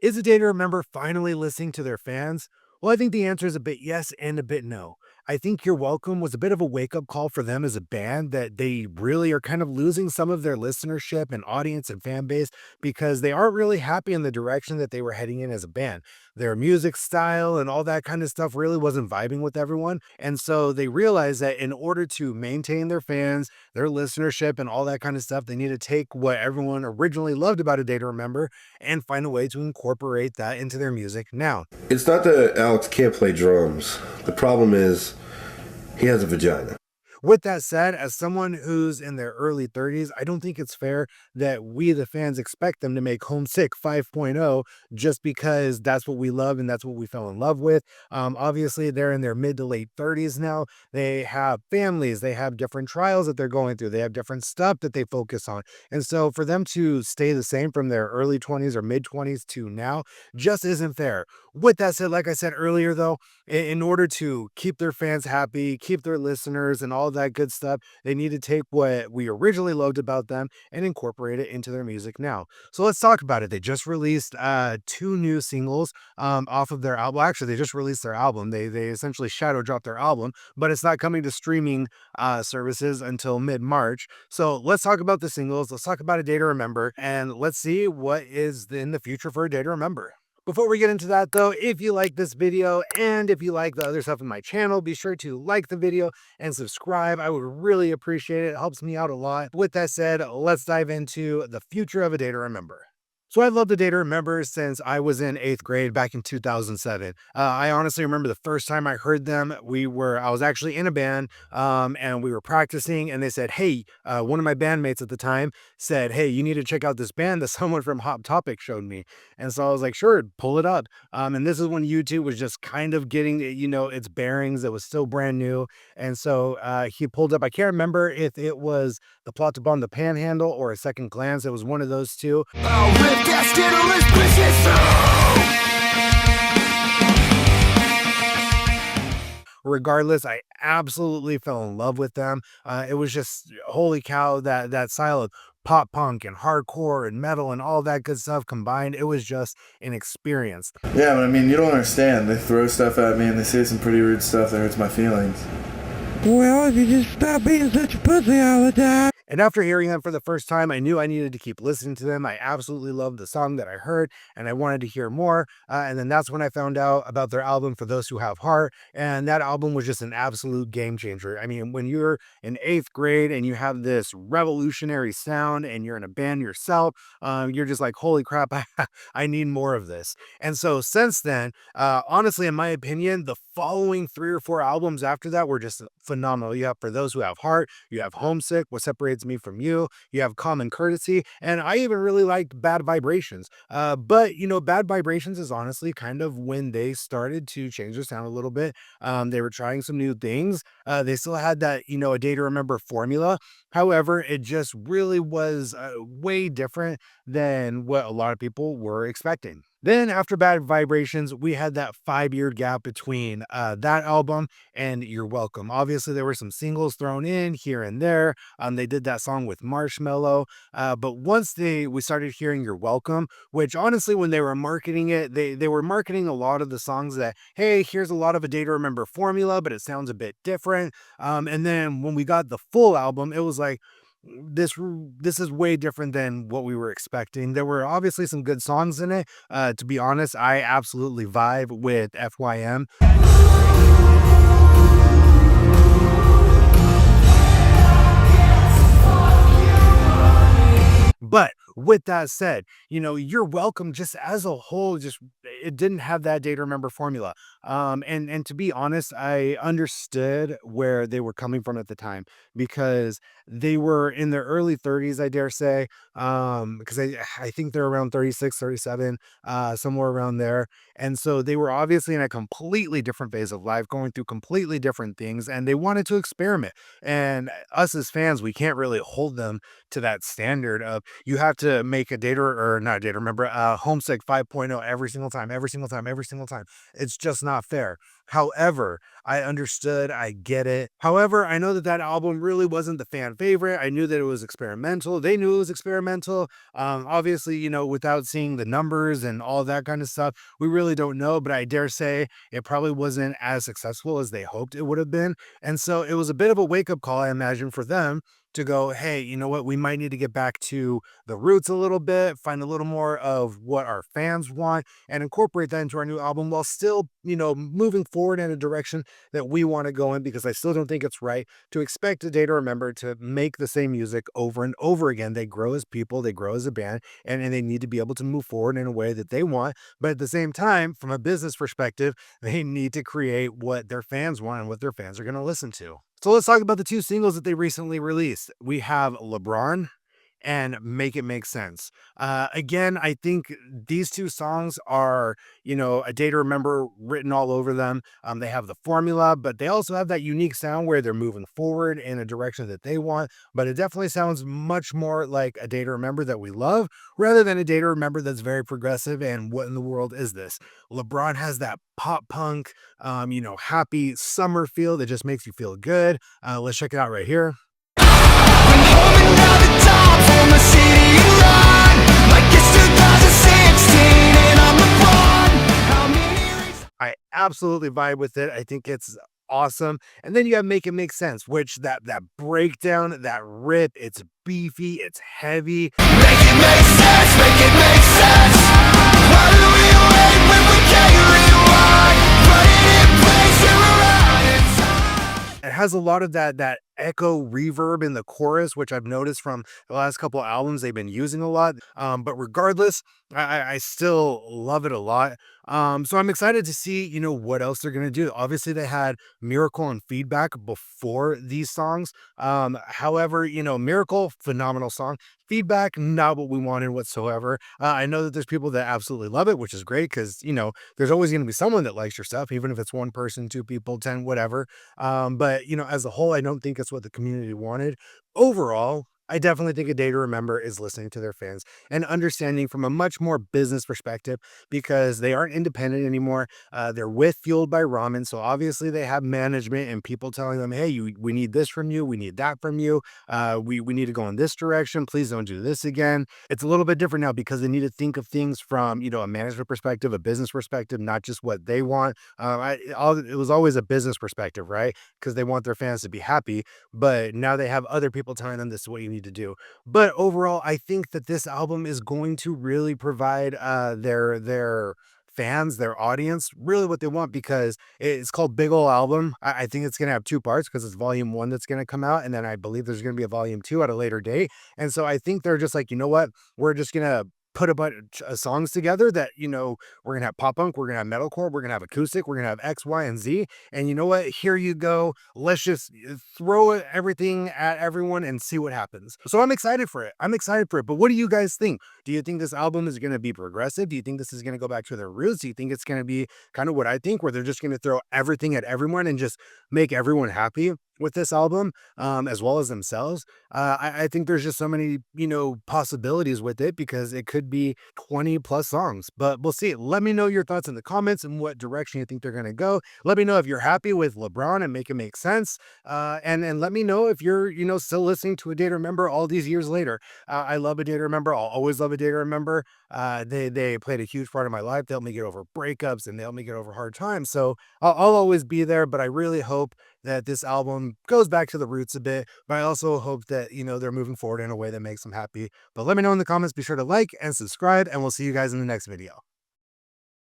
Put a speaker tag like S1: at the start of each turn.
S1: Is a day to remember finally listening to their fans? Well, I think the answer is a bit yes and a bit no. I think You're Welcome was a bit of a wake up call for them as a band that they really are kind of losing some of their listenership and audience and fan base because they aren't really happy in the direction that they were heading in as a band. Their music style and all that kind of stuff really wasn't vibing with everyone. And so they realized that in order to maintain their fans, their listenership, and all that kind of stuff, they need to take what everyone originally loved about A Day to Remember and find a way to incorporate that into their music now.
S2: It's not that Alex can't play drums. The problem is he has a vagina.
S1: With that said, as someone who's in their early 30s, I don't think it's fair that we, the fans, expect them to make Homesick 5.0 just because that's what we love and that's what we fell in love with. Obviously, they're in their mid to late 30s now. They have families, they have different trials that they're going through, they have different stuff that they focus on. And so for them to stay the same from their early 20s or mid 20s to now just isn't fair. With that said, like I said earlier, though, in order to keep their fans happy, keep their listeners, and all that good stuff, they need to take what we originally loved about them and incorporate it into their music now. So let's talk about it. They just released two new singles off of their album. Actually, they just released their album. They essentially shadow dropped their album, but it's not coming to streaming services until mid-March. So let's talk about the singles. Let's talk about A Day to Remember, and let's see what is in the future for A Day to Remember. Before we get into that though, if you like this video and if you like the other stuff in my channel, be sure to like the video and subscribe. I would really appreciate it. It helps me out a lot. With that said, let's dive into the future of A Day to Remember. So I've loved A Day to Remember since I was in 8th grade back in 2007. I honestly remember the first time I heard them. I was actually in a band, and we were practicing, and they said, "Hey," one of my bandmates at the time said, "Hey, you need to check out this band that someone from Hot Topic showed me." And so I was like, "Sure, pull it up." And this is when YouTube was just kind of getting, its bearings. It was still brand new. And so he pulled up, I can't remember if it was The Plot to Bomb the Panhandle or A Second Glance. It was one of those two. Regardless, I absolutely fell in love with them. It was just holy cow, that style of pop punk and hardcore and metal and all that good stuff combined. It was just an experience.
S3: Yeah, but I mean, you don't understand. They throw stuff at me and they say some pretty rude stuff that hurts my feelings.
S4: Well, if you just stop being such a pussy all the time.
S1: And after hearing them for the first time, I knew I needed to keep listening to them. I absolutely loved the song that I heard, and I wanted to hear more. And then that's when I found out about their album, For Those Who Have Heart. And that album was just an absolute game changer. I mean, when you're in 8th grade and you have this revolutionary sound and you're in a band yourself, you're just like, holy crap, I need more of this. And so since then, honestly, in my opinion, the following 3 or 4 albums after that were just phenomenal. You have For Those Who Have Heart, you have Homesick, What Separates Me From You, you have Common Courtesy, and I even really liked Bad Vibrations. But Bad Vibrations is honestly kind of when they started to change their sound a little bit. They were trying some new things. They still had that, A Day to Remember formula. However, it just really was way different than what a lot of people were expecting. Then after Bad Vibrations, we had that 5-year gap between that album and You're Welcome. Obviously, there were some singles thrown in here and there. They did that song with Marshmello. But once we started hearing You're Welcome, which honestly, when they were marketing it, they were marketing a lot of the songs that, hey, here's a lot of A Day to Remember formula, but it sounds a bit different. And then when we got the full album, it was like, this is way different than what we were expecting. There were obviously some good songs in it. To be honest, I absolutely vibe with FYM. But with that said, You're Welcome just as a whole, just it didn't have that Day to Remember formula. And to be honest, I understood where they were coming from at the time because they were in their early 30s, I dare say. Because I think they're around 36, 37, somewhere around there. And so they were obviously in a completely different phase of life, going through completely different things, and they wanted to experiment. And us as fans, we can't really hold them to that standard of you have to make a data or not a data, remember Homesick 5.0 every single time. every single time, every single time. It's just not fair. However, I understood, I get it. However, I know that that album really wasn't the fan favorite. I knew that it was experimental. They knew it was experimental. Obviously, without seeing the numbers and all that kind of stuff, we really don't know, but I dare say it probably wasn't as successful as they hoped it would have been. And so it was a bit of a wake up call, I imagine, for them to go, hey, you know what? We might need to get back to the roots a little bit, find a little more of what our fans want, and incorporate that into our new album while still, moving forward in a direction that we want to go in, because I still don't think it's right to expect A Day to Remember to make the same music over and over again. They grow as people, they grow as a band, and they need to be able to move forward in a way that they want. But at the same time, from a business perspective, they need to create what their fans want and what their fans are going to listen to. So let's talk about the two singles that they recently released. We have LeBron and Make It Make Sense. Again, I think these two songs are, A Day to Remember written all over them. They have the formula, but they also have that unique sound where they're moving forward in a direction that they want. But it definitely sounds much more like A Day to Remember that we love, rather than A Day to Remember that's very progressive. And what in the world is this? LeBron has that pop punk, happy summer feel that just makes you feel good. Let's check it out right here. I absolutely vibe with it. I think it's awesome. And then you have Make It Make Sense, which that breakdown, that rip, it's beefy, it's heavy. Make it make sense, make it make sense. Why do we wait when we can't rewind? Put it in place and we're out in time. It has a lot of that echo reverb in the chorus, which I've noticed from the last couple of albums they've been using a lot. But regardless, I still love it a lot. So I'm excited to see, what else they're gonna do. Obviously, they had Miracle and Feedback before these songs. However, Miracle, phenomenal song. Feedback, not what we wanted whatsoever. I know that there's people that absolutely love it, which is great because, there's always gonna be someone that likes your stuff, even if it's one person, two people, 10, whatever. But as a whole, I don't think it's what the community wanted. Overall, I definitely think A Day to Remember is listening to their fans and understanding from a much more business perspective, because they aren't independent anymore. They're with Fueled by Ramen. So obviously they have management and people telling them, hey, we need this from you. We need that from you. We need to go in this direction. Please don't do this again. It's a little bit different now because they need to think of things from, a management perspective, a business perspective, not just what they want. It was always a business perspective, right? Because they want their fans to be happy. But now they have other people telling them this is what you need to do. But overall, I think that this album is going to really provide their fans, their audience, really what they want, because it's called Big Ole Album. I think it's gonna have two parts because it's volume one that's gonna come out, and then I believe there's gonna be a volume two at a later date. And so I think they're just like, you know what, we're just gonna put a bunch of songs together that we're gonna have pop punk, we're gonna have metalcore, we're gonna have acoustic, we're gonna have X, Y, and Z. And you know what? Here you go. Let's just throw everything at everyone and see what happens. So I'm excited for it. I'm excited for it. But what do you guys think? Do you think this album is going to be progressive? Do you think this is going to go back to their roots? Do you think it's going to be kind of what I think, where they're just going to throw everything at everyone and just make everyone happy with this album, as well as themselves? I think there's just so many, possibilities with it, because it could be 20 plus songs, but we'll see. Let me know your thoughts in the comments and what direction you think they're going to go. Let me know if you're happy with LeBron and Make It Make Sense. And let me know if you're, still listening to A Day to Remember all these years later. I love A Day to Remember. I'll always love A Day to Remember. They played a huge part of my life. They helped me get over breakups and they helped me get over hard times. So I'll always be there, but I really hope that this album goes back to the roots a bit, but I also hope that, they're moving forward in a way that makes them happy. But let me know in the comments. Be sure to like and subscribe, and we'll see you guys in the next video.